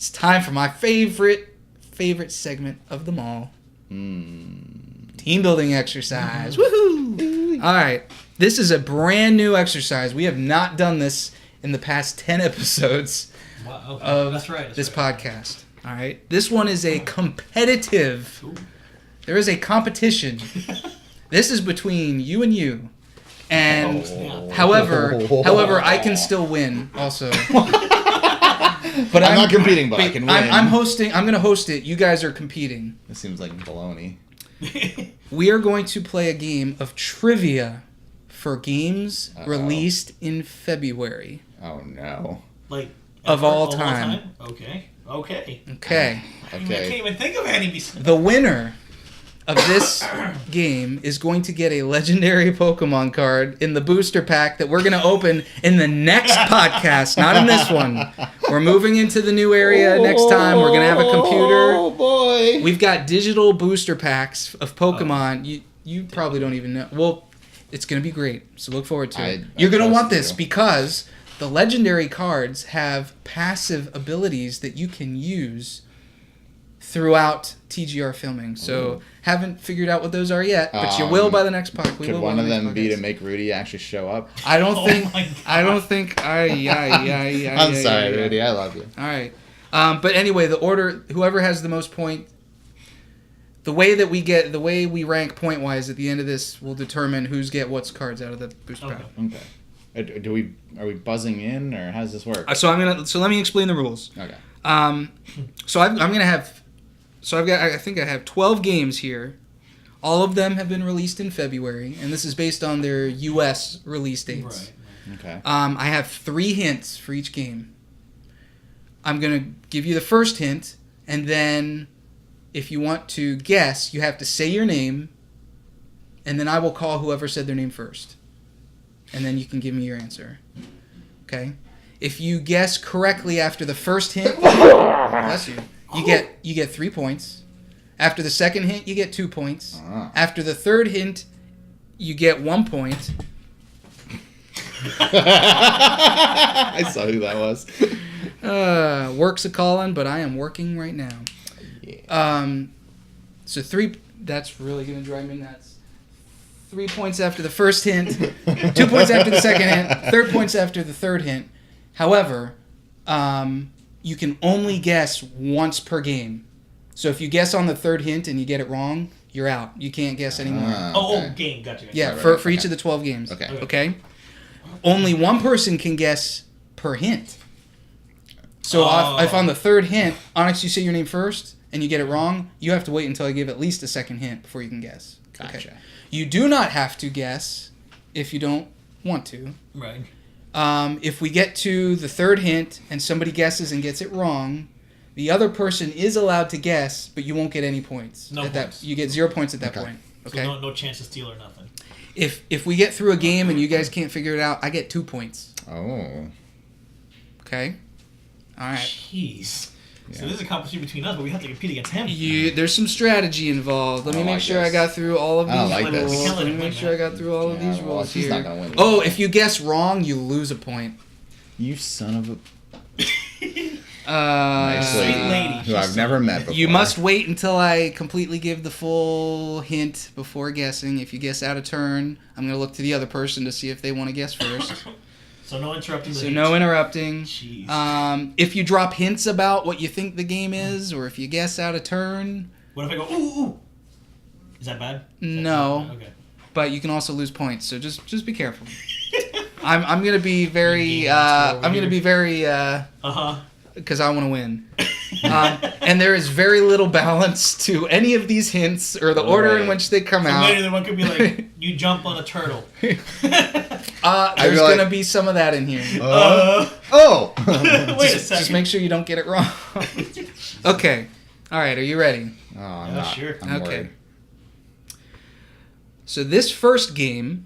It's time for my favorite segment of them all. Team building exercise. Woohoo! All right. This is a brand new exercise. We have not done this in the past 10 episodes of this podcast. All right. This one is a competitive. Ooh. There is a competition. This is between you and you. And however, I can still win also. But I'm not competing, but I can win. I'm hosting. I'm going to host it. You guys are competing. This seems like baloney. We are going to play a game of trivia for games released in February. Oh no! Like of all time. Okay. I can't even think of any. The winner of this game is going to get a legendary Pokemon card in the booster pack that we're going to open in the next podcast, not in this one. We're moving into the new area next time. We're going to have a computer. Oh, boy. We've got digital booster packs of Pokemon. You probably don't even know. Well, it's going to be great, so look forward to it. You're going to want this because the legendary cards have passive abilities that you can use throughout TGR filming. So haven't figured out what those are yet, but you will by the next podcast. Could one of them be to make Rudy actually show up? I don't think. I'm sorry, Rudy. I love you. All right. But anyway, the order, whoever has the most point, the way we rank point wise at the end of this will determine who's get what's cards out of the booster pack. Okay. Are we buzzing in, or how does this work? So let me explain the rules. Okay. I think I have 12 games here. All of them have been released in February, and this is based on their U.S. release dates. Right. Okay. I have 3 hints for each game. I'm going to give you the first hint, and then if you want to guess, you have to say your name, and then I will call whoever said their name first. And then you can give me your answer. Okay? If you guess correctly after the first hint, bless you. You get 3 points. After the second hint, you get 2 points. After the third hint, you get 1 point. I saw who that was. Work's a calling, but I am working right now. Yeah. So 3. That's really gonna drive me nuts. 3 points after the first hint. 2 points after the second hint. 3 points after the third hint. However, you can only guess once per game. So if you guess on the third hint and you get it wrong, you're out. You can't guess anymore. Game. Gotcha. Yeah, for each of the 12 games. Okay? Only one person can guess per hint. So if on the third hint, Onyx, you say your name first and you get it wrong, you have to wait until I give at least a second hint before you can guess. Gotcha. Okay. You do not have to guess if you don't want to. Right. If we get to the third hint and somebody guesses and gets it wrong, the other person is allowed to guess, but you won't get any points. No points. You get 0 points at that point. Okay. So no chance to steal or nothing. If we get through a game and you guys can't figure it out, I get 2 points. Oh. Okay. All right. Jeez. Yeah. So this is a competition between us, but we have to compete against him. There's some strategy involved. Let me make sure I got through all of these rules. Let me make sure I got through all of these rules here. Not gonna win. If you guess wrong, you lose a point. You son of a... Nice lady. Who I've never met before. You must wait until I completely give the full hint before guessing. If you guess out of turn, I'm going to look to the other person to see if they want to guess first. So no interrupting. No interrupting. Jeez. If you drop hints about what you think the game is, or if you guess out of turn... What if I go, ooh? Is that bad? No. Okay. But you can also lose points, so just be careful. I'm going to be very... because I want to win. And there is very little balance to any of these hints or the order in which they come out. Maybe one could be like, you jump on a turtle. There's going to be some of that in here. Wait a second. Just make sure you don't get it wrong. Okay. All right, are you ready? Sure. I'm worried. So this first game...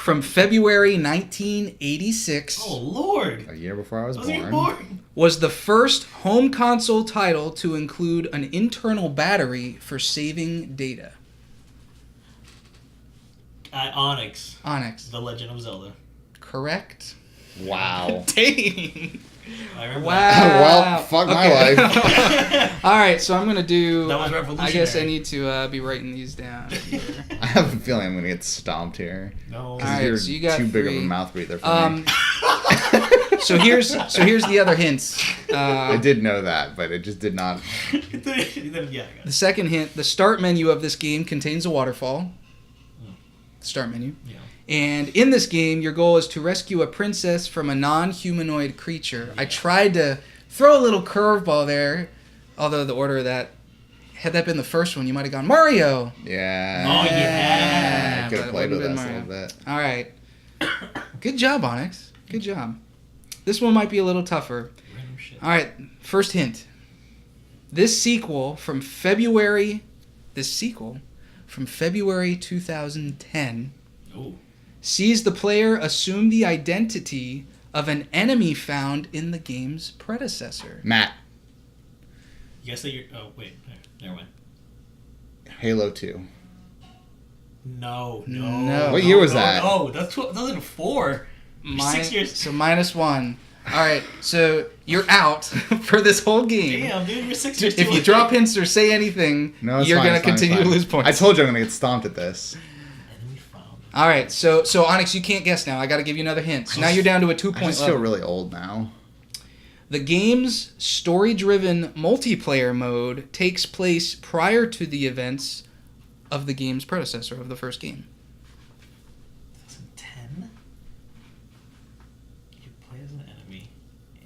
from February 1986. Oh, Lord. A year before I was born. Was the first home console title to include an internal battery for saving data. Onyx. Onyx. The Legend of Zelda. Correct. Wow. Dang. I remember Wow. that. Well, fuck my life. All right, so I'm gonna do. That was I revolutionary. guess I need to be writing these down here. I have a feeling I'm gonna get stomped here. No. All right, You're so you got too big of three. a mouth breather for me. So here's the other hints. I did know that, but it just did not. Yeah, I got The it. second hint: the start menu of this game contains a waterfall. Start menu. Yeah. And in this game, your goal is to rescue a princess from a non-humanoid creature. I tried to throw a little curveball there, although the order of that, had that been the first one, you might have gone Mario. Yeah. Oh, yeah. I could but have it played with wouldn't us a been little bit. All right. Good job, Onyx. Good job. This one might be a little tougher. Random shit. All right, first hint. This sequel from February 2010 Oh. sees the player assume the identity of an enemy found in the game's predecessor. Matt, You guys say you're. Oh, wait. Never mind. Halo 2. No. No. What year was that? No, that's 2004. You're 6 years. So -1. All right, so you're out for this whole game. Damn, dude, you're 6 years. If too you late. drop hints or say anything, No, it's you're fine, going it's to fine, it's continue to fine. lose points. I told you I'm gonna get stomped at this. Enemy found. All right, so Onyx, you can't guess now. I got to give you another hint. So now you're down to a 2-point I just level. feel really old now. The game's story-driven multiplayer mode takes place prior to the events of the game's predecessor of the first game. 2010. You play as an enemy,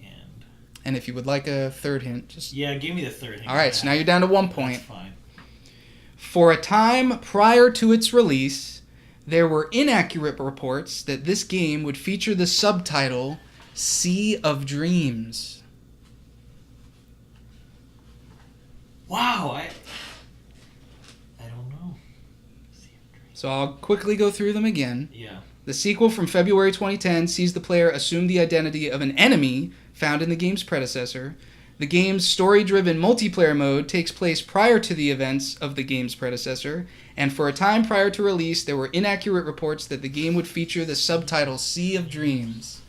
and And if you would like a third hint, just... yeah, give me the third. hint. All right, so now you're down to 1 point. That's fine. For a time prior to its release, there were inaccurate reports that this game would feature the subtitle Sea of Dreams. Wow, I don't know. So I'll quickly go through them again. Yeah. The sequel from February 2010 sees the player assume the identity of an enemy found in the game's predecessor. The game's story-driven multiplayer mode takes place prior to the events of the game's predecessor, and for a time prior to release, there were inaccurate reports that the game would feature the subtitle Sea of Dreams.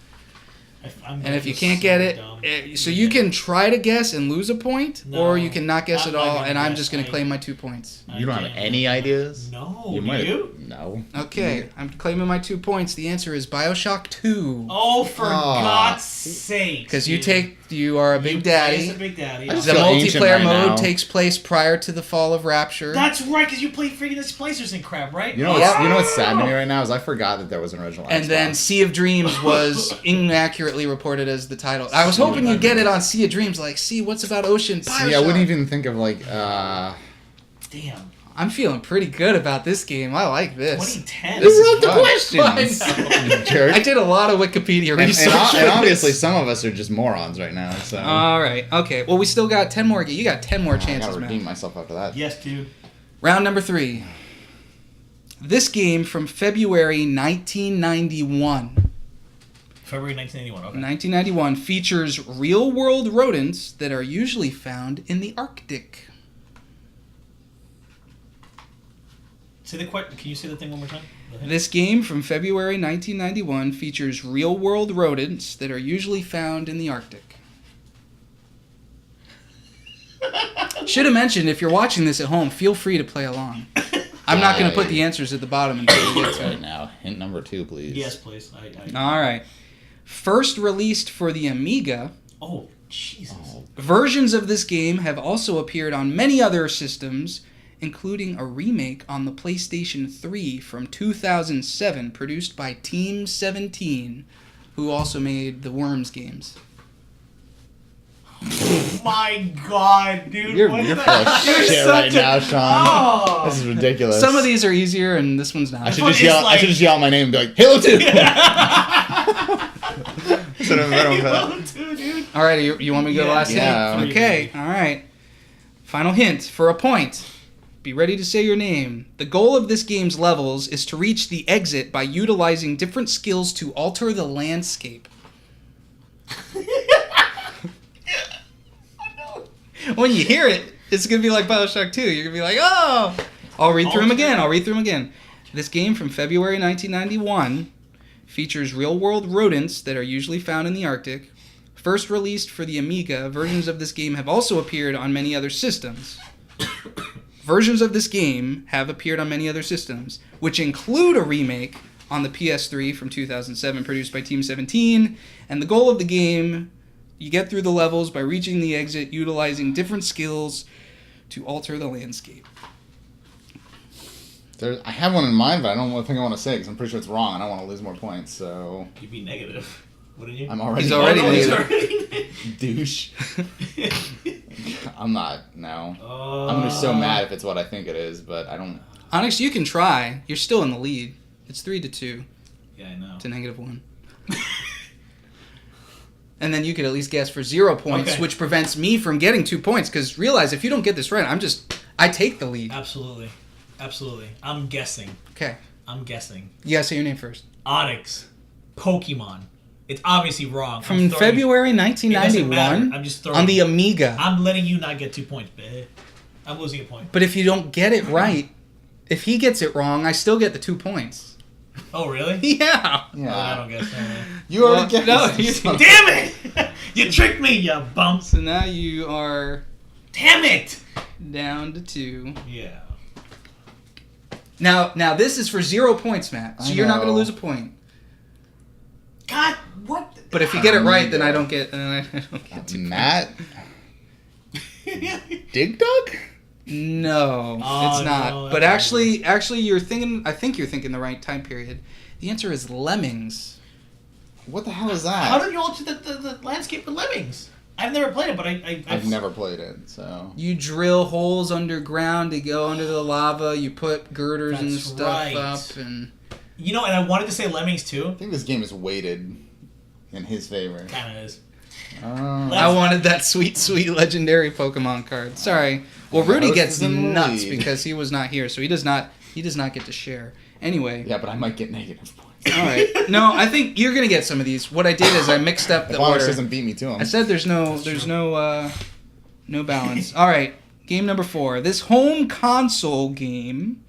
And if you can't get it, so you can try to guess and lose a point, or you can not guess I'm at not all, gonna and I'm guess. just going to claim my 2 points. You don't have any ideas? No, You do might. you? No. Okay, I'm claiming my 2 points. The answer is Bioshock 2. Oh, for God's sake! Because you are a big daddy. A big daddy. I just The feel ancient multiplayer right mode now. takes place prior to the fall of Rapture. That's right, because you play freaking Displacers and crap, right? You know what's sad to me right now is I forgot that there was an original and Xbox. then Sea of Dreams was inaccurately reported as the title. I was hoping you'd get it on Sea of Dreams, like, see, what's about Ocean? Bioshock. See, I wouldn't even think of like Damn. I'm feeling pretty good about this game. I like this. 2010. This is wrote the fun. questions? I know. jerk. I did a lot of Wikipedia And, research. and obviously some of us are just morons right now. So All right. Okay. Well, we still got 10 more. You got 10 more I chances, gotta redeem man. myself after that. Yes, dude. Round number 3. This game from February 1991. February 1981. Okay. 1991 features real-world rodents that are usually found in the Arctic. Can you say the thing one more time? This game from February 1991 features real-world rodents that are usually found in the Arctic. Should have mentioned, if you're watching this at home, feel free to play along. I'm not going to put the answers at the bottom until we get to Right it. now, hint number 2, please. Yes, please. All right. First released for the Amiga, Oh, Jesus. versions of this game have also appeared on many other systems, including a remake on the PlayStation 3 from 2007 produced by Team 17, who also made the Worms games. Oh my God, dude. You're what full the- of You're shit such right a- now, Sean. Oh. This is ridiculous. Some of these are easier, and this one's not. I should But just it's yell. like- I should just yell my name and be like Halo 2. Instead of Hey, Metal well, Pet. dude. All right, you want me to go Yeah. last Yeah. hint? Okay, all right. Final hint for a point. Be ready to say your name. The goal of this game's levels is to reach the exit by utilizing different skills to alter the landscape. When you hear it, it's going to be like Bioshock 2. You're going to be like, oh! I'll read through them again. This game from February 1991 features real-world rodents that are usually found in the Arctic. First released for the Amiga, versions of this game have also appeared on many other systems. Versions of this game have appeared on many other systems, which include a remake on the PS3 from 2007 produced by Team 17, and the goal of the game, you get through the levels by reaching the exit utilizing different skills to alter the landscape. I have one in mind, but I don't think I want to say it because I'm pretty sure it's wrong. I don't want to lose more points, so... You'd be negative, wouldn't you? I'm already... He's already negative. Douche. I'm not, no. I'm going to be so mad if it's what I think it is, but I don't... Onyx, you can try. You're still in the lead. It's 3-2. Yeah, I know. To -1. And then you could at least guess for 0 points, Okay. which prevents me from getting 2 points. Because realize, if you don't get this right, I take the lead. Absolutely. Absolutely. I'm guessing. Okay. I'm guessing. You gotta say your name first. Onyx. Pokemon. It's obviously wrong. From February It doesn't 1991 matter. I'm just throwing. on the Amiga. I'm letting you not get 2 points, babe. I'm losing a point. But if you don't get it right, if he gets it wrong, I still get the 2 points. Oh, really? Yeah. Yeah. I don't guess. You already get no, this. you- Damn it! You tricked me, you bumps. So now you are Damn it! down to 2. Yeah. Now this is for 0 points, Matt. So I you're not going to know. lose a point. God, what? But if you get it right, then I don't get. Then I don't get 2 Matt? Dig Dug? No, Oh, it's not. no, but that's actually, you're thinking. I think you're thinking the right time period. The answer is Lemmings. What the hell is that? How did you alter the landscape with Lemmings? I've never played it, but I've never played it, so... You drill holes underground to go under the lava. You put girders and That's stuff right. up, and You know, and I wanted to say Lemmings too. I think this game is weighted in his favor. Kind of is. I wanted that sweet, sweet legendary Pokemon card. Sorry. Well, Rudy Host gets is in the nuts lead. because he was not here, so he does not get to share. Anyway. Yeah, but I might get negative points. All right. No, I think you're gonna get some of these. What I did is I mixed up the If Onyx order. doesn't beat me to him. I said there's no balance. All right, game number 4. This home console game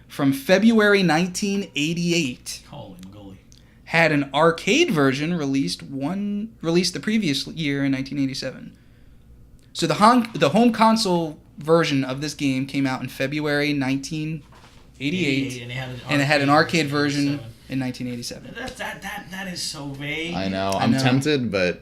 from February 1988 Holy moly. had an arcade version released the previous year in 1987. So the home console version of this game came out in February 1988, and it had an arcade version in 1987. That is so vague. I know. I'm tempted, but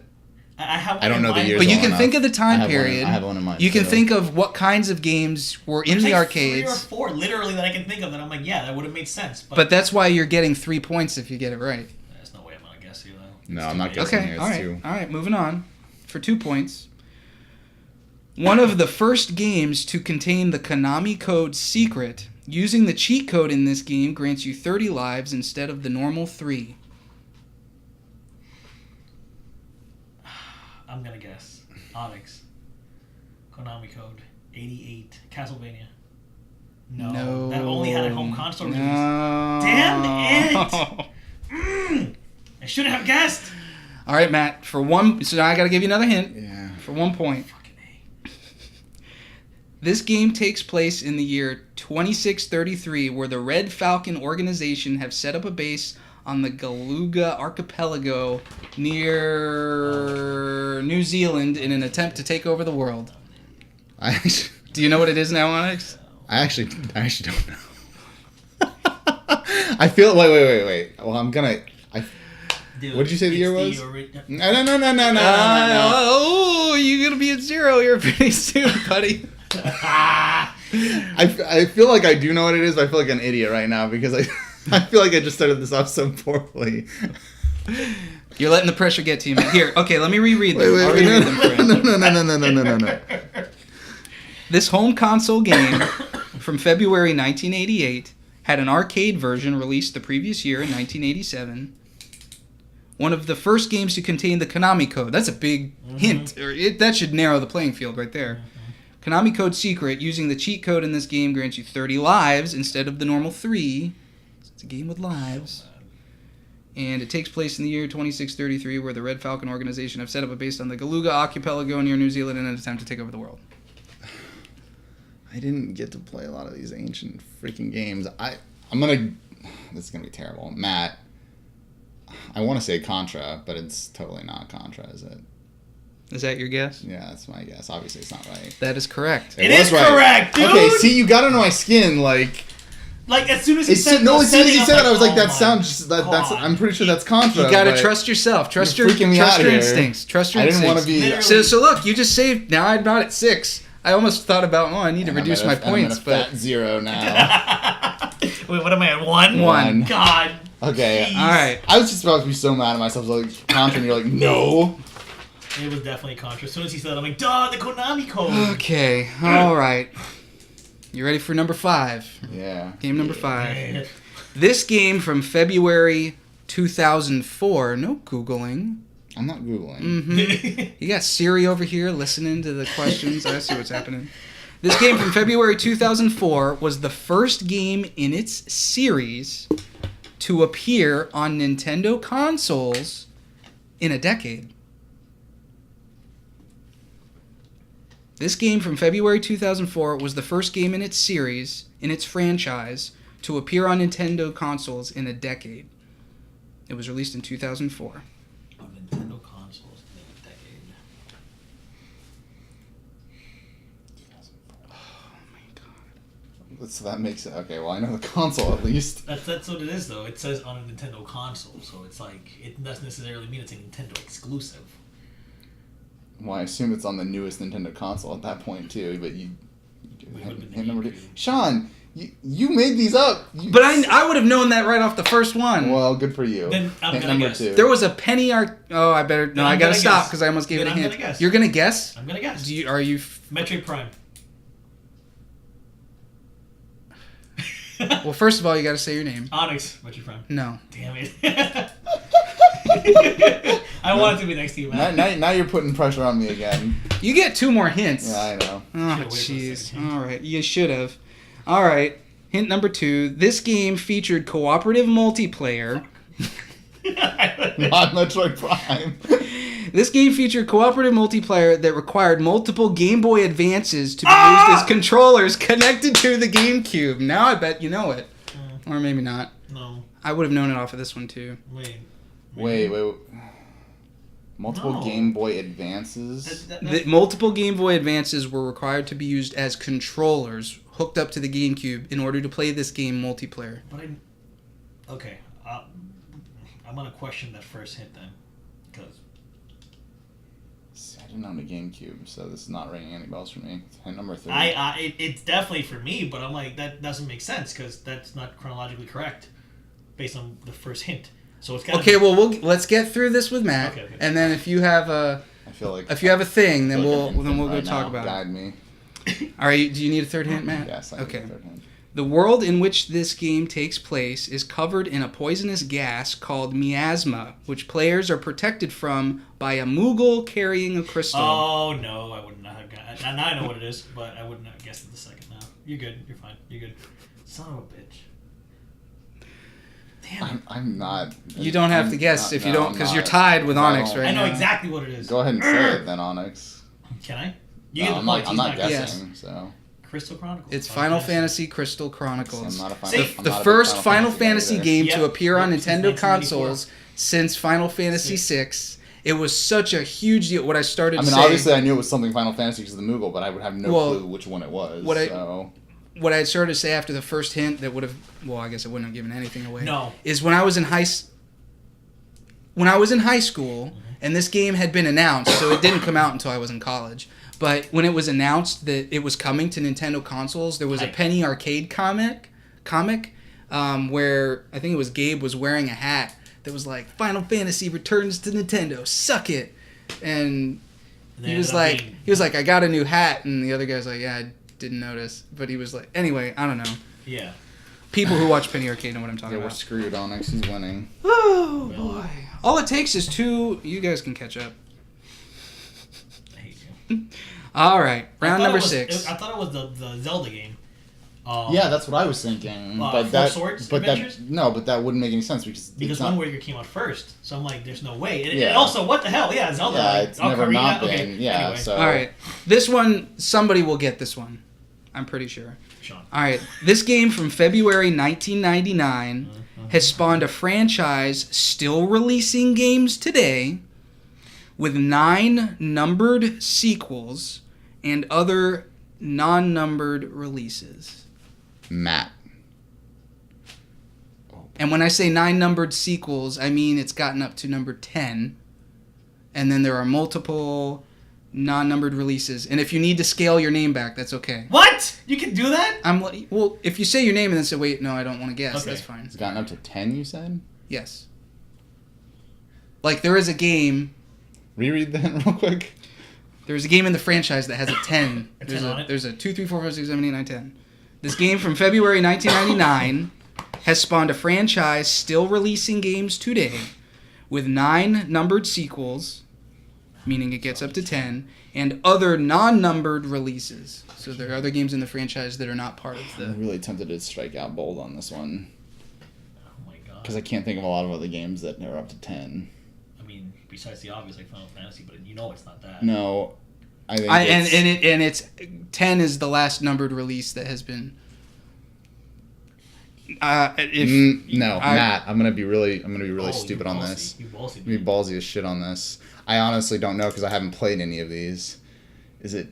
I don't know the years. But you well can enough. think of the time I period. have one in mind. You can too. think of what kinds of games were in There's the like arcades. 3 or 4 literally that I can think of that I'm like, yeah, that would have made sense. But that's why you're getting 3 points if you get it right. There's no way I'm gonna guess you though. No, It's I'm too not vague. guessing. Okay, It's all right, too- all right. Moving on for 2 points. One of the first games to contain the Konami code secret. Using the cheat code in this game grants you 30 lives instead of the normal 3. I'm gonna guess. Onyx. Konami code 88. Castlevania. No. That only had a home console release. Damn it! I should have guessed. All right, Matt. For 1, so now I got to give you another hint. Yeah. For 1 point. Fucking A. This game takes place in the year 2633, where the Red Falcon organization have set up a base on the Galuga archipelago near New Zealand in an attempt to take over the world. Do you know what it is now, Onyx? I actually don't know. I feel. Wait. Well, I'm gonna. Dude, What did you say the year it's was? ori- No. Oh, you're gonna be at 0 here pretty soon, buddy. I feel like I do know what it is, but I feel like an idiot right now because I feel like I just started this off so poorly. You're letting the pressure get to you, man. Here, okay, let me reread them. I'll Wait, reread them for you. no. This home console game from February 1988 had an arcade version released the previous year in 1987. One of the first games to contain the Konami code. That's a big hint. That should narrow the playing field right there. Konami code secret. Using the cheat code in this game grants you 30 lives instead of the normal 3. It's a game with lives. And it takes place in the year 2633, where the Red Falcon organization have set up a base on the Galuga archipelago near New Zealand in an attempt to take over the world. I didn't get to play a lot of these ancient freaking games. I'm gonna. This is gonna be terrible, Matt. I want to say Contra, but it's totally not Contra, is it? Is that your guess? Yeah, that's my guess. Obviously, it's not right. That is correct. It is correct, dude! Okay, see, you got under my skin, like... Like, as soon as he said as soon as he said it, I was like, oh that sounds... That's. I'm pretty sure that's Contra. You gotta trust yourself. Trust your instincts. Trust your instincts. I didn't want to be... So look, you just saved... Now I'm not at 6. I almost thought about, I need to reduce my points, but... I'm at 0 now. Wait, what am I at? 1? 1. God. Okay. Jeez. Alright. I was just about to be so mad at myself. I was like, Contra, and you're like, no. It was definitely Contra. As soon as he said it, I'm like, duh, the Konami code. Okay. Alright. You ready for number 5? Yeah. Game number 5. Yeah. This game from February 2004. No Googling. I'm not Googling. Mm-hmm. You got Siri over here listening to the questions. I see what's happening. This game from February 2004 was the first game in its series to appear on Nintendo consoles in a decade. This game from February 2004 was the first game in its series, in its franchise, to appear on Nintendo consoles in a decade. It was released in 2004. On Nintendo consoles in a decade. Oh my god. So that makes it... Okay, well, I know the console at least. That's what it is, though. It says on a Nintendo console, so it's like, it doesn't necessarily mean it's a Nintendo exclusive. Well, I assume it's on the newest Nintendo console at that point, too, but you... Hit number 2. Sean, you made these up. But I would have known that right off the first one. Well, good for you. Then I'm Hit gonna number guess. 2. There was a penny Oh, I better... No, I gotta stop because I almost gave it a I'm hint. gonna guess. You're gonna guess? I'm gonna guess. Are you... Metroid Prime. Well, first of all, you gotta say your name. Onyx. Metroid Prime. No. Damn it. I wanted to be next to you, man. Now you're putting pressure on me again. You get 2 more hints. Yeah, I know. Oh, Should've waited for the jeez. second hint. All right. You should have. All right. Hint number 2. This game featured cooperative multiplayer. Not Metroid Prime. This game featured cooperative multiplayer that required multiple Game Boy Advances to be used as controllers connected to the GameCube. Now I bet you know it. Or maybe not. No. I would have known it off of this one, too. Wait. Multiple Game Boy Advances? The multiple Game Boy Advances were required to be used as controllers hooked up to the GameCube in order to play this game multiplayer. But okay. I'm going to question that first hint then. Because... I didn't own a GameCube, so this is not ringing any bells for me. Hint number 3. It's definitely for me, but I'm like, that doesn't make sense because that's not chronologically correct based on the first hint. So it's Okay, well, let's get through this with Matt, Okay. And then if you have a thing, then we'll go talk about Guide it. me. All right, do you need a third hint, Matt? Yes, I need a third hint. The world in which this game takes place is covered in a poisonous gas called miasma, which players are protected from by a Moogle carrying a crystal. Oh, no, I would not have guessed. Now I know what it is, but I wouldn't have guessed it the second now. You're good. You're fine. You're good. Son of a bitch. Damn. I'm not... You don't have to guess if you don't, because you're tied with Onyx right now. I know exactly what it is. Go ahead and say it then, Onyx. Can I? You get the I'm points. not, I'm not guessing. guessing, so... Crystal Chronicles. It's Final Fantasy Crystal Chronicles. I'm not a The first Final guy Fantasy either. game to appear on Since Nintendo 1994. consoles since Final Fantasy VI. It was such a huge deal. What I started I mean, saying, obviously I knew it was something Final Fantasy because of the Moogle, but I would have no Well, clue which one it was. what I- so... what I had started to say after the first hint that would have, well, I guess it wouldn't have given anything away. No. Is when I was in high school, and this game had been announced, so it didn't come out until I was in college. But when it was announced that it was coming to Nintendo consoles, there was a Penny Arcade comic, where I think it was Gabe was wearing a hat that was like, Final Fantasy returns to Nintendo, suck it. And he was like, I got a new hat, and the other guy's like, yeah, I didn't notice. But he was like, anyway, I don't know. Yeah. People who watch Penny Arcade know what I'm talking Yeah, we're about. screwed, Onyx. He's winning. Oh, boy. All it takes is 2. You guys can catch up. I hate you. All right. Round number 6. I thought it was the Zelda game. Yeah, that's what I was thinking. Four Swords Adventures? But that wouldn't make any sense because One Warrior came out first, so I'm like, there's no way. And, Yeah. and also, what the hell? Yeah, Zelda. Yeah, like, it's never Ocarina? not been. Okay. Yeah, Anyway. so All right. This one, somebody will get this one. I'm pretty sure. Sean. All right. This game from February 1999 has spawned a franchise still releasing games today with 9 numbered sequels and other non-numbered releases. Matt. And when I say 9 numbered sequels, I mean it's gotten up to number 10. And then there are multiple non-numbered releases. And if you need to scale your name back, that's okay. What? You can do that? Well, if you say your name and then say, wait, no, I don't want to guess, that's fine. It's gotten up to 10, you said? Yes. Like, there is a game... Reread that real quick. There's a game in the franchise that has a 10. A 10 on it? There's a 2, 3, 4, 5, 6, 7, 8, 9, 10. This game from February 1999 has spawned a franchise still releasing games today with 9 numbered sequels, meaning it gets up to 10, and other non-numbered releases. So there are other games in the franchise that are not part of the... I'm really tempted to strike out bold on this one. Oh my god. Because I can't think of a lot of other games that are up to 10. I mean, besides the obvious like Final Fantasy, but you know it's not that. No. I think it's 10 is the last numbered release that has been... Matt, I'm gonna be really stupid on this. You ballsy. I'm gonna be ballsy as shit on this. I honestly don't know because I haven't played any of these. Is it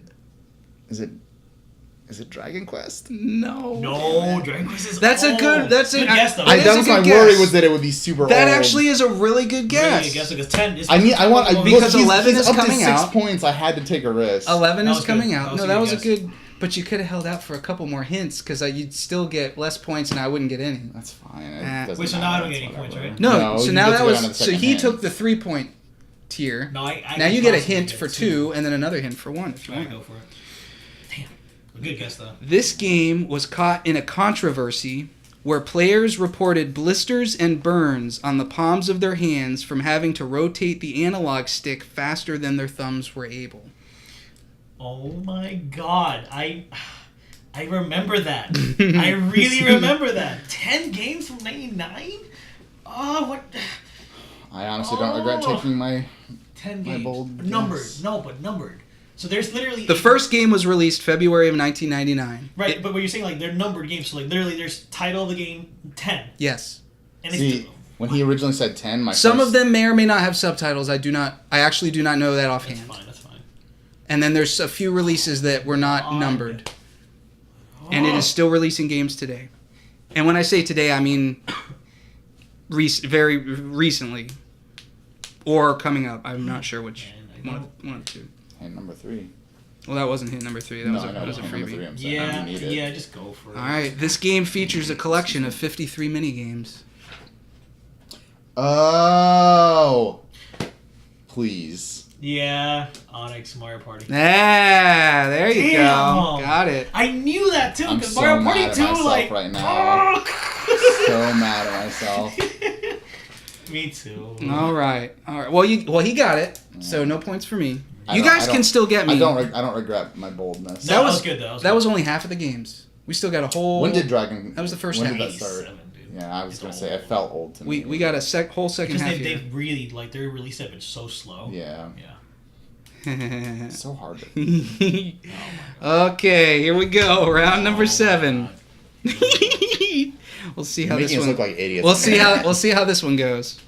Dragon Quest? No. No, Dragon Quest is That's a good guess though. That was my worry was that it would be super old. That actually is a really good guess. Really good guess because 10 is... Because 11 is up coming to 6 out. points, I had to take a risk. 11 is coming good. out. That was No, that a was a good good... But you could have held out for a couple more hints because you'd still get less points and I wouldn't get any. That's fine. Wait, so now I don't get any points, right? No, so you now get that to go was... down to the So second he hint. took the 3-point tier. No, I Now you get a possibly hint get for 2 and then another hint for 1 if you Alright, want. go for it. Damn. A good guess, though. This game was caught in a controversy where players reported blisters and burns on the palms of their hands from having to rotate the analog stick faster than their thumbs were able. Oh my god. I remember that. I really remember that. 10 games from 99? Oh, what? I honestly don't regret taking my 10 my games. bold Numbered. guess. No, but numbered. So there's literally... The first game was released February of 1999. Right, but what you're saying, like, they're numbered games. So, like, literally, there's title of the game, 10. Yes. And See, when he originally said 10, Some of them may or may not have subtitles. I actually do not know that That's offhand. fine, that's fine. And then there's a few releases that were not numbered. And it is still releasing games today. And when I say today, I mean very recently. Or coming up. I'm not sure which. One of the two. Hint number 3. Well, that wasn't hit number 3. That was a hint number 3, freebie. I'm saying. You need it. Yeah, just go for it. Alright, this game features a collection of 53 minigames. Oh! Please. Yeah, Onyx, Mario Party. Ah, there you Damn. go. Got it. I knew that too, I'm because so Mario mad Party at 2, myself like... right now. So mad at myself. Me too. Alright. Well, he got it, so no points for me. You guys can still get me. I don't regret my boldness. That was good, though. That was only half of the games. We still got a whole... When did Dragon... That was the first When half. did that start? 87, dude. Yeah, I was going to say, it felt old to me. We got a whole second Because half here. they've really, like, their release have been so slow. Yeah. Yeah. It's so hard to... Okay, here we go. Round number 7. God. We'll see You're how this making us one... look like idiots. We'll see how this one goes.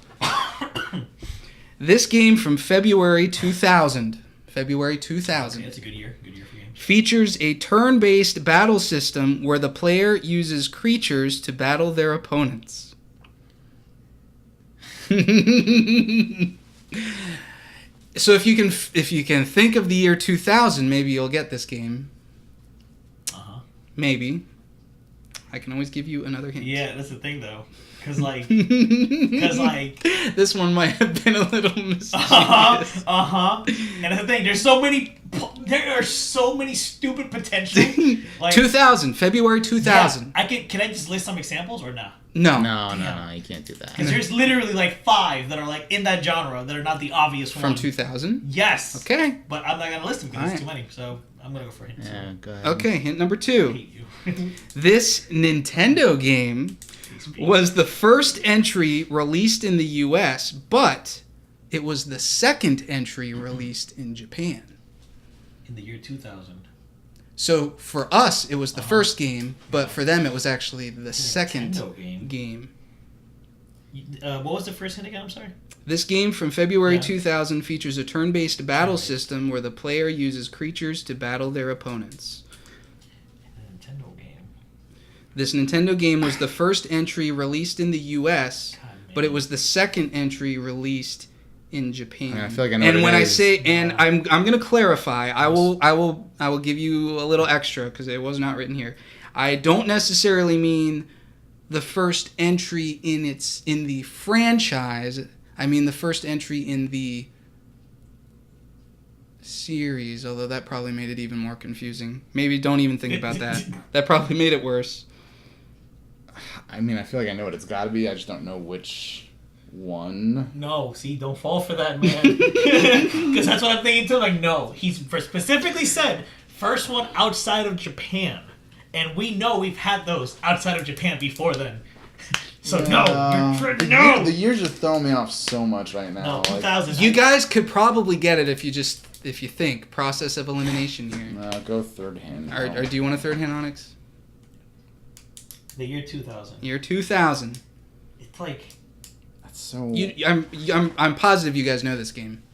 This game from February 2000. February 2000. Okay, that's a good year. Good year for games. Features a turn-based battle system where the player uses creatures to battle their opponents. So if you can think of the year 2000, maybe you'll get this game. Uh-huh. Maybe. I can always give you another hint. Yeah, that's the thing, though. Because, like... This one might have been a little mischievous. And that's the thing. There are so many stupid potential. Like, 2000. February 2000. Yeah, can I just list some examples or not? No. No, you can't do that. Because there's literally like 5 that are like in that genre that are not the obvious one. From 2000? Yes. Okay. But I'm not going to list them because All there's too many. So I'm going to go for hints. Yeah, go ahead. Okay, hint number I 2. hate you. This Nintendo game was the first entry released in the US, but it was the second entry released in Japan. In the year 2000. So for us, it was the first game, but for them, it was actually the second Nintendo game. What was the first hint again? I'm sorry. This game from February 2000 features a turn-based battle system where the player uses creatures to battle their opponents. A Nintendo game. This Nintendo game was the first entry released in the U.S., but it was the second entry released in Japan. I feel like I know. And what when it I is. say, and I'm going to clarify, I will give you a little extra because it was not written here. I don't necessarily mean the first entry in the franchise. I mean the first entry in the series, although that probably made it even more confusing. Maybe don't even think about that. That probably made it worse. I mean, I feel like I know what it's got to be. I just don't know which one. No, see, don't fall for that, man. Because that's what I'm thinking too. Like, no, he's specifically said first one outside of Japan, and we know we've had those outside of Japan before then. So no. The years just throwing me off so much right now. No, 2000. You guys could probably get it if you think process of elimination here. Go third hand. Or do you want a third hand, Onyx? The year 2000. Year 2000. It's like. That's so. I'm positive you guys know this game.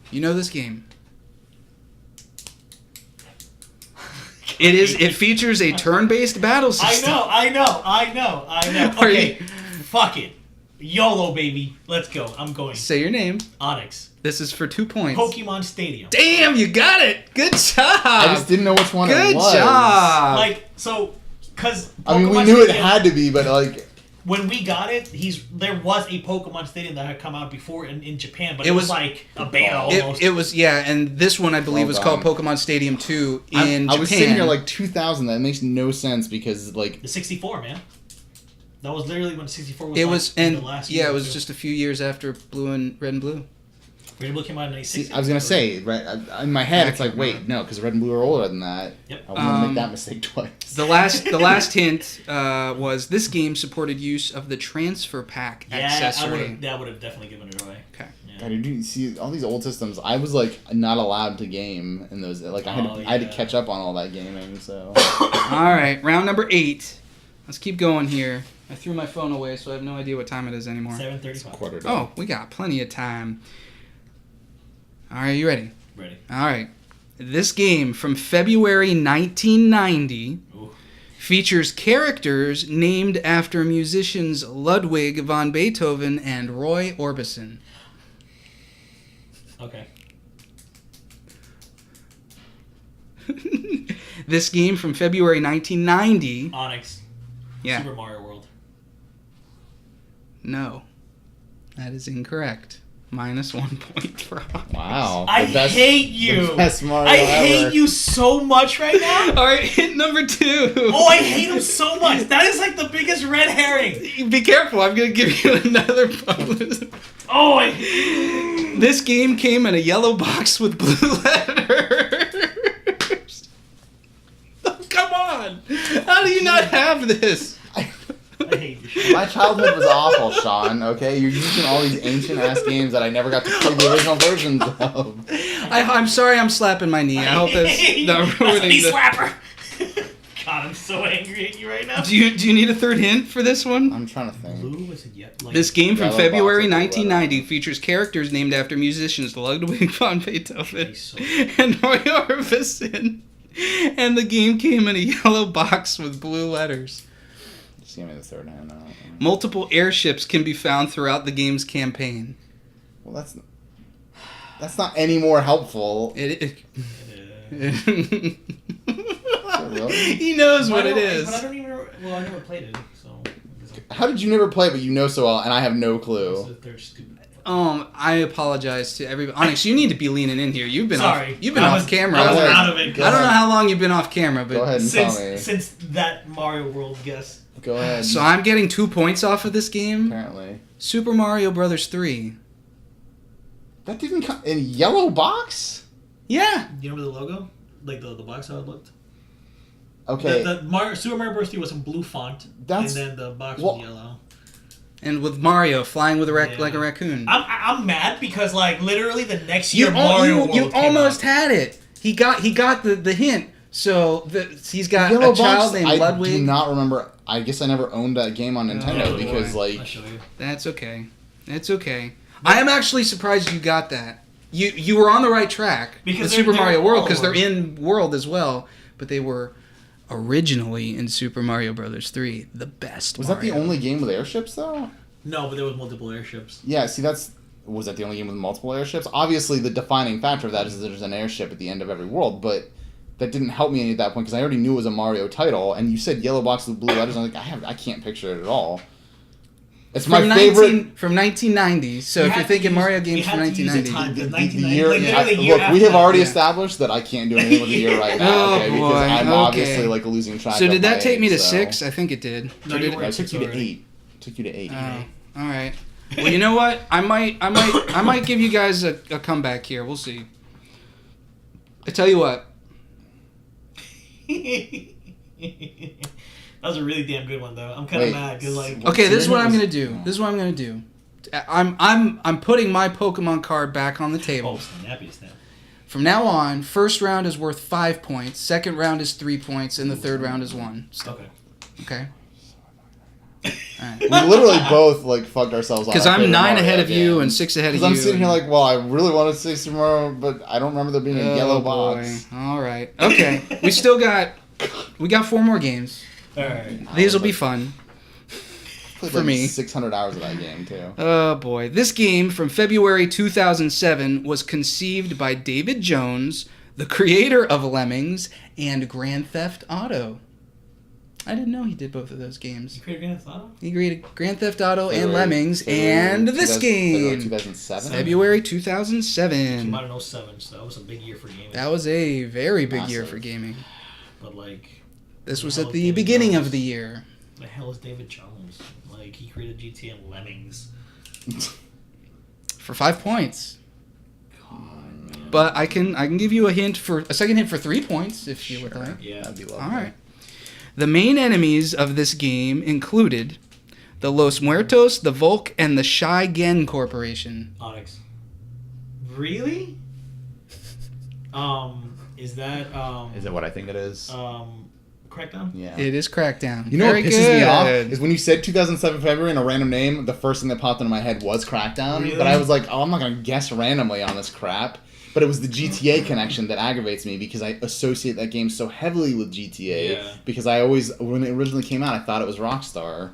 You know this game. It features a turn-based battle system. I know. Okay, fuck it. YOLO, baby. Let's go. I'm going. Say your name. Onyx. This is for 2 points. Pokemon Stadium. Damn, you got it. Good job. I just didn't know which one it was. Good job. Like, so, because I mean, we knew it had to be, but like. When we got it, there was a Pokemon Stadium that had come out before in Japan, but it was like a beta almost. It was, yeah, and this one I believe was called Pokemon Stadium 2 in Japan. I was sitting here like 2000. That makes no sense because like the 64, man. That was literally when 64 was. It like was, the last year it was just a few years after Red and Blue. Red and Blue came out in 96. I was gonna say, right in my head, it's like, wait, no, because Red and Blue are older than that. Yep. I wouldn't make that mistake twice. The last hint was this game supported use of the transfer pack accessory. That would have definitely given it away. Okay. Yeah. God, you see all these old systems. I was like not allowed to game in those. Like I had to catch up on all that gaming. So. All right, round number 8. Let's keep going here. I threw my phone away, so I have no idea what time it is anymore. 7:35. Quarter to. Oh, we got plenty of time. All right, you ready? Ready. All right. This game from February 1990 features characters named after musicians Ludwig van Beethoven and Roy Orbison. Okay. This game from February 1990. Onyx. Yeah. Super Mario World. No. That is incorrect. -1 point for Onyx. Wow. I hate you. The best Mario I ever. hate you so much right now. All right, hit number 2. Oh, I hate him so much. That is like the biggest red herring. Be careful. I'm going to give you another bonus. Oh, This game came in a yellow box with blue letters. Oh, come on. How do you not have this? I hate you. My childhood was awful, Sean. Okay, you're using all these ancient ass games that I never got to play the original versions of. I'm sorry. I'm slapping my knee. I hope that's not ruining Knee the... slapper. God, I'm so angry at you right now. Do you need a third hint for this one? I'm trying to think. Blue was it yet? Like, This game from Yellow February box with blue 1990 features characters named after musicians Ludwig van Beethoven so and Roy Orbison. And the game came in a yellow box with blue letters. Just give me the third hand now. Multiple airships can be found throughout the game's campaign. Well, that's not any more helpful. He knows what it is. But I don't even. Well, I never played it, so. How did you never play it, but you know so well, and I have no That's clue? the third stupid. I apologize to everybody. Onyx, you need to be leaning in here. You've been Sorry. off camera. I was Go ahead. out of it. I don't know how long you've been off camera, but Go ahead and tell me. Since that Mario World guess. Go ahead. So I'm getting 2 points off of this game. Apparently. Super Mario Brothers 3. That didn't come in yellow box? Yeah. Do you remember the logo? Like the box how it looked? Okay. Super Mario Bros. 3 was in blue font, That's- and then the box was yellow. And with Mario flying with like a raccoon. I'm mad because like literally the next year Mario World you came almost out. had it. He got the hint. So he's got Yellow a child box, named I Ludwig. do not remember I guess I never owned that game on Nintendo because I'll like. show you. That's okay. It's okay. I am actually surprised you got that. You were on the right track because with Super Mario World because all they're in World as well, but they were originally in Super Mario Brothers 3, the best. Was Mario. that the only game with airships though? No, but there was multiple airships. Yeah, see was that the only game with multiple airships? Obviously the defining factor of that is that there's an airship at the end of every world, but that didn't help me any at that point because I already knew it was a Mario title, and you said yellow box with blue letters, and I'm like, I can't picture it at all. It's my favorite from 1990. So if you're thinking Mario games from 1990, the year. Look, we have already established that I can't do anything with the year right now. Oh, Okay, boy, because I'm okay. obviously like losing track. So of did that my take me age, to so. 6? I think it did. No, Or did you it? It took you to already. 8. Took you to 8. Oh, all right. Well, you know what? I might give you guys a comeback here. We'll see. I tell you what. That was a really damn good one, though. I'm kind of mad because like. Okay, this is what I'm gonna do. This is what I'm gonna do. I'm putting my Pokemon card back on the table. Oh, snappy snap. From now on, first round is worth 5 points, second round is 3 points, and the third round is 1. Okay. Okay. Alright. We literally both like fucked ourselves. Because I'm 9 ahead of you and 6 ahead of you. Because I'm sitting here like, well, I really want to say Super Mario, but I don't remember there being a yellow box. Boy. All right. Okay. We got 4 more games. All right. These will be fun. Played for like me. 600 hours of that game too. Oh boy. This game from February 2007 was conceived by David Jones, the creator of Lemmings and Grand Theft Auto. I didn't know he did both of those games. You created Grand Theft Auto? He created Grand Theft Auto and February- Lemmings and this February game. 2007. February Came 2007. out in 07, so that was a big year for gaming. That was a very big year Massive. for gaming. But like, This was Hell at is the David beginning Jones. of the year. the hell is David Jones? Like, he created GTA and Lemmings. For 5 points. God, man. But I can give you a second hint for 3 points if you would like. Yeah. That'd be lovely. All right. The main enemies of this game included the Los Muertos, the Volk, and the Shy-Gen Corporation. Onyx. Really? Is that Is it what I think it is? Crackdown? Yeah. It is Crackdown. You know Very what pisses me off good. is when you said 2007 February and a random name, the first thing that popped into my head was Crackdown. Really? But I was like, oh, I'm not going to guess randomly on this crap. But it was the GTA connection that aggravates me because I associate that game so heavily with GTA. Yeah. Because I always, when it originally came out, I thought it was Rockstar.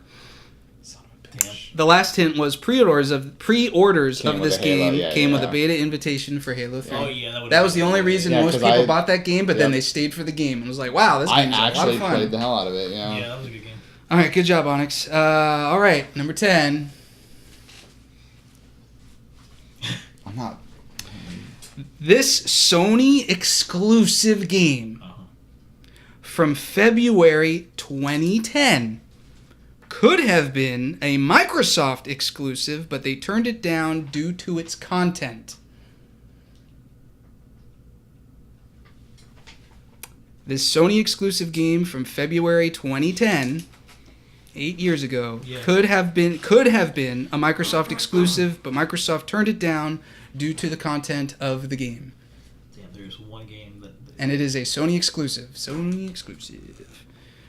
Son of a bitch. The last hint was pre-orders of Came this with a Halo, game yeah, came with yeah. a beta invitation for Halo 3. Oh, yeah. That was the only reason Yeah, most 'cause people I- bought that game, but then Yep. they stayed for the game and was like, wow, this I game's a lot actually of fun. played the hell out of it, Yeah, that was a good game. All right, good job, Onyx. All right, number 10. I'm not... This Sony exclusive game Uh-huh. from February 2010 could have been a Microsoft exclusive, but they turned it down due to its content. This Sony exclusive game from February 2010, 8 years ago, Yeah. could have been a Microsoft exclusive, but Microsoft turned it down due to the content of the game. Damn, there's one game that... And it is a Sony exclusive. Sony exclusive.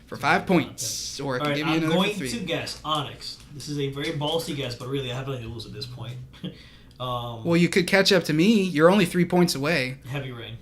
For 5 points. Or I can Alright, give you I'm another going for 3. to guess Onyx. This is a very ballsy guess, but really I have nothing to lose at this point. Well, you could catch up to me. You're only 3 points away. Heavy Rain.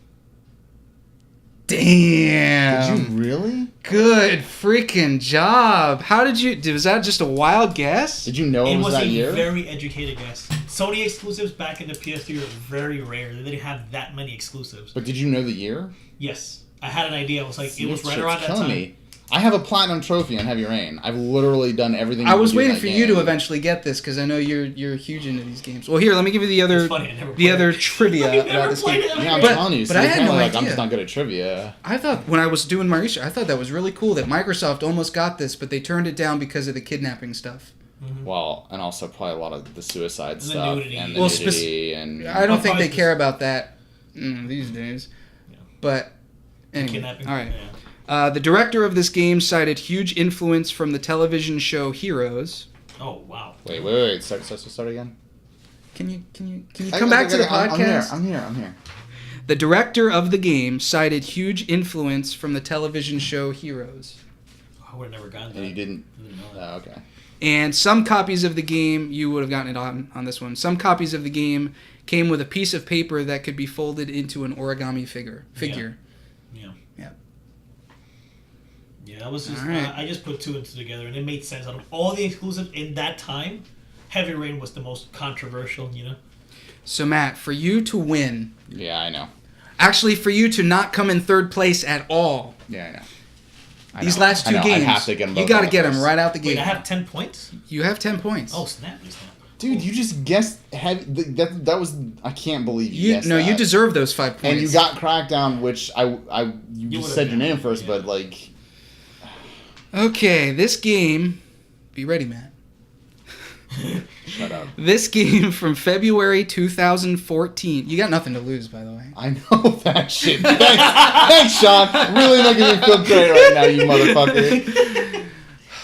Damn. Did you really? Good freaking job. How did you... Was that just a wild guess? Did you know It it was was that a year? very educated guess. Sony exclusives back in the PS3 were very rare. They didn't have that many exclusives. But did you know the year? Yes, I had an idea. I was like, it was This right shit's around that killing time. me. I have a platinum trophy on Heavy Rain. I've literally done everything. I you was can do in waiting that for game. you to eventually get this because I know you're huge into these games. Well, here, let me give you the other It's funny, I never the played other it. trivia I never about this played game. it. Yeah, I'm But- telling you. but So I it's had kinda no like I'm idea. just not good at trivia. I thought when I was doing my research, I thought that was really cool that Microsoft almost got this, but they turned it down because of the kidnapping stuff. Well, and also probably a lot of the suicide the stuff nudity. and the Well, nudity and. I don't Oh, think they probably care about that these days. Yeah. But anyway, Kidnapping. all right. Yeah. The director of this game cited huge influence from the television show Heroes. Oh wow. Wait. Start again. Can you come back to the podcast? I'm here. The director of the game cited huge influence from the television show Heroes. Oh, I would have never gotten that. And you didn't? I didn't know Oh, that. okay. And some copies of the game, you would have gotten it on this one. Some copies of the game came with a piece of paper that could be folded into an origami figure. Yeah. Yeah. Yeah, that was just. Right. I just put two and two together, and it made sense. Out of all the exclusives in that time, Heavy Rain was the most controversial. So Matt, for you to win, Yeah, I know. actually for you to not come in third place at all, Yeah, I know. these last two I games, have to get them both you got to out get them first. right out the gate. Wait, I have 10 points. You have 10 points. Oh snap! Snap. Dude, you just guessed that was I can't believe you guessed that. You deserve those 5 points. And you got Crackdown, which you just would've said your been, name first, yeah. but like. Okay, this game. Be ready, Matt. Shut up. This game from February 2014. You got nothing to lose, by the way. I know that shit. Thanks, Sean. Really making me feel great right now, you motherfucker.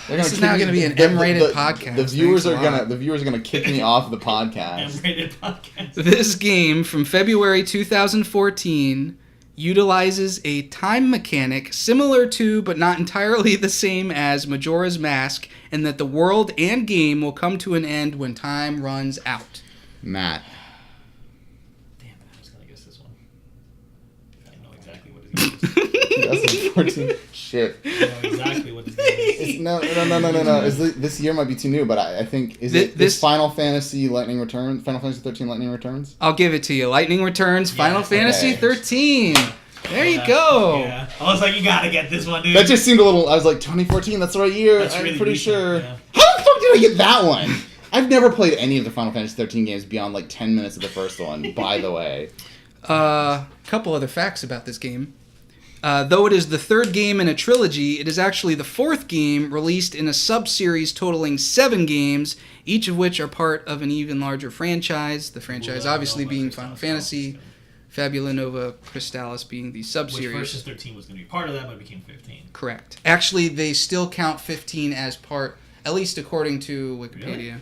This is now going to be an M-rated podcast. The viewers are gonna kick me off the podcast. M-rated podcast. This game from February 2014 utilizes a time mechanic similar to, but not entirely the same as, Majora's Mask, and that the world and game will come to an end when time runs out. Matt. Damn it! I was gonna guess this one. I know exactly what it is. 2014. Shit. I know exactly what this is. No. This year might be too new, but I think this Final Fantasy Lightning Returns? Final Fantasy 13 Lightning Returns? I'll give it to you. Lightning Returns, Final Fantasy okay. 13. There you go. Yeah. I was like, you gotta get this one, dude. That just seemed a little. I was like, 2014. That's the right year. That's I'm really pretty recent, sure. yeah. How the fuck did I get that one? I've never played any of the Final Fantasy 13 games beyond like 10 minutes of the first one. By the way. Couple other facts about this game. Though it is the third game in a trilogy, it is actually the fourth game released in a sub-series totaling 7 games, each of which are part of an even larger franchise. The franchise obviously being Final Fantasy, Fabula Nova Crystallis being the sub-series. Which versus 13 was going to be part of that, but it became 15. Correct. Actually, they still count 15 as part, at least according to Wikipedia. Really?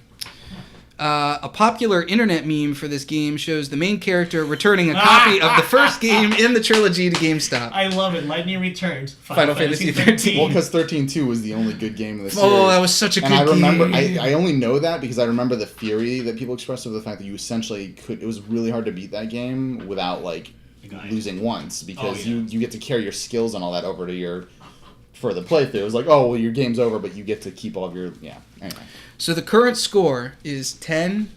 A popular internet meme for this game shows the main character returning a copy of the first game in the trilogy to GameStop. I love it. Lightning Returns. Final Fantasy 13. Well, because 13-2 was the only good game of the series. Oh, that was such a good game. And I remember, I only know that because I remember the theory that people expressed of the fact that you essentially could, it was really hard to beat that game without, like, losing once. Because you get to carry your skills and all that over to your further playthrough. It was like, oh, well, your game's over, but you get to keep all of your, anyway. So the current score is 10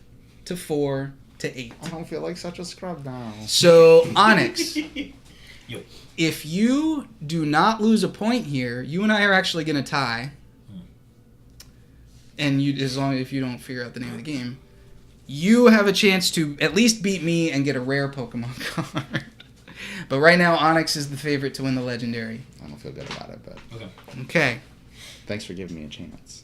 to 4 to 8. I don't feel like such a scrub now. So, Onyx, Yo. if you do not lose a point here, you and I are actually going to tie. And as long as you don't figure out the name of the game, you have a chance to at least beat me and get a rare Pokemon card. But right now, Onyx is the favorite to win the Legendary. I don't feel good about it, but Okay. thanks for giving me a chance.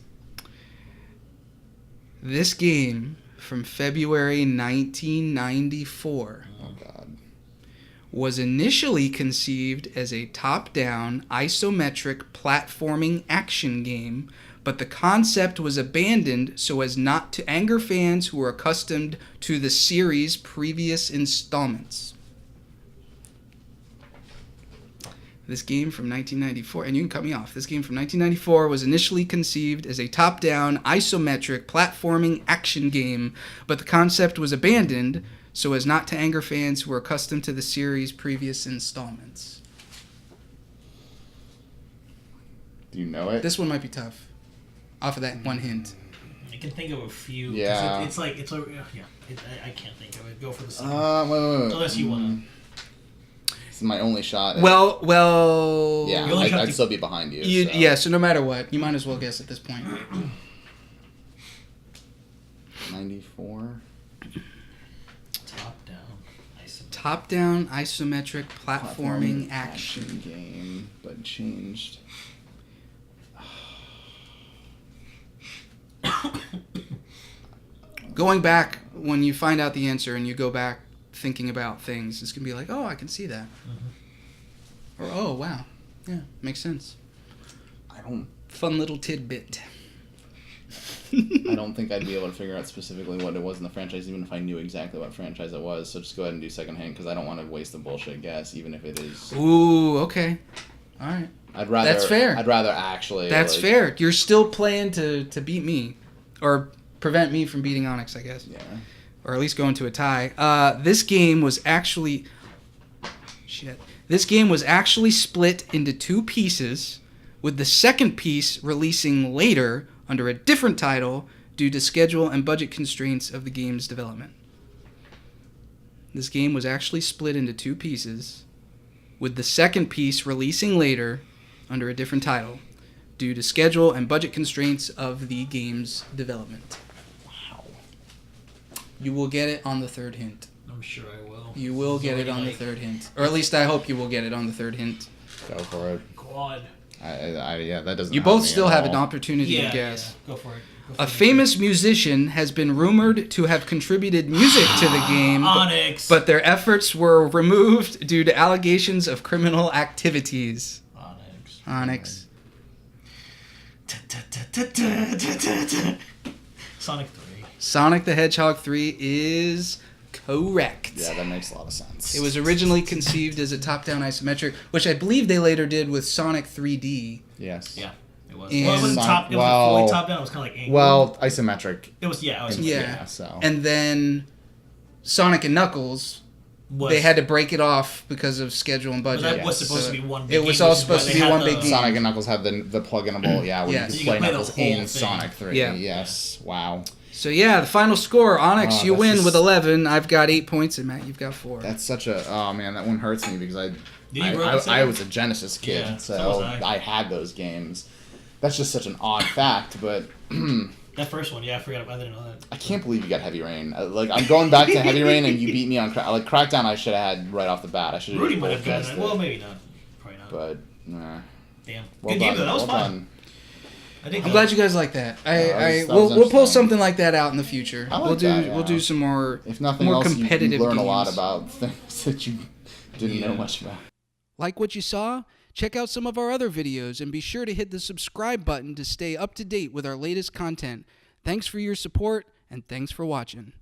This game from February 1994 Oh, God. was initially conceived as a top-down, isometric platforming action game, but the concept was abandoned so as not to anger fans who were accustomed to the series' previous installments. This game from 1994, and you can cut me off. This game from 1994 was initially conceived as a top-down, isometric, platforming action game, but the concept was abandoned so as not to anger fans who were accustomed to the series' previous installments. Do you know it? This one might be tough, off of that one hint. I can think of a few. Yeah. I can't think of it. Go for the second. Wait. Unless you want to. This is my only shot. Well. Yeah, You only have I'd to- still be behind you. You, so. yeah, so no matter what, you might as well guess at this point. 94. Top-down, isometric. Top-down, isometric, platforming action. Game, but changed. Going back, when you find out the answer and you go back thinking about things, it's going to be like, oh, I can see that. Mm-hmm. Or, oh, wow. Yeah, makes sense. I don't Fun little tidbit. I don't think I'd be able to figure out specifically what it was in the franchise, even if I knew exactly what franchise it was. So just go ahead and do second hand, because I don't want to waste a bullshit guess, even if it is. Ooh, okay. All right. I'd rather. That's fair. I'd rather actually. That's fair. You're still playing to beat me, or prevent me from beating Onyx, I guess. Yeah. Or at least going to a tie. This game was actually... Shit. This game was actually split into 2 pieces, with the second piece releasing later under a different title due to schedule and budget constraints of the game's development. This game was actually split into 2 pieces, with the second piece releasing later under a different title due to schedule and budget constraints of the game's development. Wow. You will get it on the 3rd hint. I'm sure I will. You will get it on the 3rd hint. Or at least I hope you will get it on the 3rd hint. Go for it. God. Yeah, that doesn't. You both still have an opportunity to guess. Yeah. Go for it. A famous musician has been rumored to have contributed music to the game, Onyx. but their efforts were removed due to allegations of criminal activities. Onyx. Sonic 3. Sonic the Hedgehog 3 is correct. Yeah, that makes a lot of sense. It was originally conceived as a top-down isometric, which I believe they later did with Sonic 3D. Yes. Yeah. It was. And Well, it wasn't top. It was fully top down. It was kind of like angled. Well, isometric. It was. Yeah. It was. Yeah. So. And then Sonic and Knuckles, Was, they had to break it off because of schedule and budget. That was supposed to be one. Big It was game, all which is why supposed to they be had one the- big game. Sonic and Knuckles had the plug-inable, yeah, where Yes. you You could play could play the Knuckles whole in thing. Sonic 3. Yeah. Yes. Wow. So yeah, the final score, Onyx, Oh, you that's win just- with 11. I've got 8 points, and Matt, you've got 4. That's such a... Oh, man, that one hurts me because I I was a Genesis kid, Yeah, so so was I. I had those games. That's just such an odd fact, but... That first one, yeah, I forgot about. I didn't know that. I can't believe you got Heavy Rain. Like, I'm going back to Heavy Rain, and you beat me on... Crackdown I should have had right off the bat. I should have Rudy just might have guessed done that. it. Well, maybe not. Probably not. But, nah. Damn. Well Good done. game though. That was well fun. done. I I'm glad you guys like that. that was We'll pull interesting. something like that out in the future. I like We'll do that, yeah. we'll do some more If nothing more else, you competitive learn a games. lot about things that you didn't know much about. Like what you saw? Check out some of our other videos and be sure to hit the subscribe button to stay up to date with our latest content. Thanks for your support and thanks for watching.